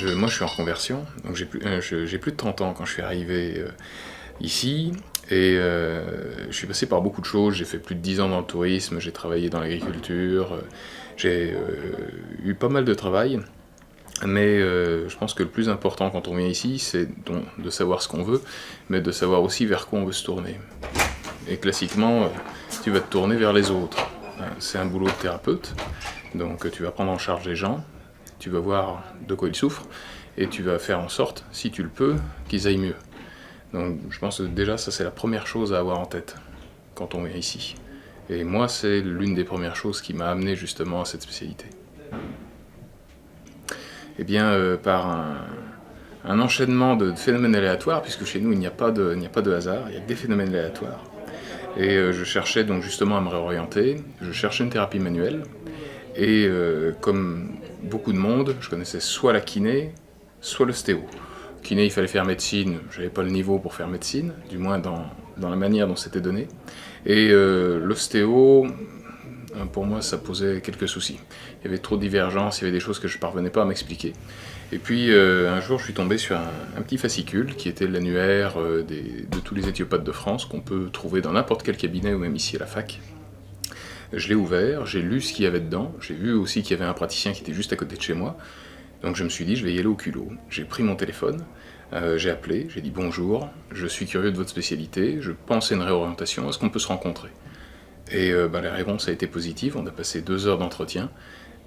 Moi je suis en reconversion, donc j'ai plus de 30 ans quand je suis arrivé ici, et je suis passé par beaucoup de choses. J'ai fait plus de 10 ans dans le tourisme, j'ai travaillé dans l'agriculture, j'ai eu pas mal de travail, mais je pense que le plus important quand on vient ici, c'est donc de savoir ce qu'on veut, mais de savoir aussi vers quoi on veut se tourner. Et classiquement, tu vas te tourner vers les autres. C'est un boulot de thérapeute, donc tu vas prendre en charge les gens, tu vas voir de quoi ils souffrent, et tu vas faire en sorte, si tu le peux, qu'ils aillent mieux. Donc je pense que déjà ça c'est la première chose à avoir en tête quand on vient ici. Et moi c'est l'une des premières choses qui m'a amené justement à cette spécialité. Eh bien par un enchaînement de phénomènes aléatoires, puisque chez nous il n'y a pas de hasard, il y a que des phénomènes aléatoires. Et je cherchais donc justement à me réorienter, je cherchais une thérapie manuelle, et comme beaucoup de monde, je connaissais soit la kiné, soit l'ostéo. Kiné, il fallait faire médecine, je n'avais pas le niveau pour faire médecine, du moins dans la manière dont c'était donné. Et l'ostéo, pour moi, ça posait quelques soucis. Il y avait trop de divergences, il y avait des choses que je ne parvenais pas à m'expliquer. Et puis un jour, je suis tombé sur un petit fascicule qui était l'annuaire de tous les éthiopathes de France, qu'on peut trouver dans n'importe quel cabinet ou même ici à la fac. Je l'ai ouvert, j'ai lu ce qu'il y avait dedans, j'ai vu aussi qu'il y avait un praticien qui était juste à côté de chez moi. Donc je me suis dit, je vais y aller au culot. J'ai pris mon téléphone, j'ai appelé, j'ai dit bonjour, je suis curieux de votre spécialité, je pense à une réorientation, est-ce qu'on peut se rencontrer? Et la réponse a été positive, on a passé 2 heures d'entretien,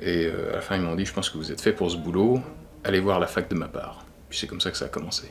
et à la fin ils m'ont dit, je pense que vous êtes fait pour ce boulot, allez voir la fac de ma part. Puis c'est comme ça que ça a commencé.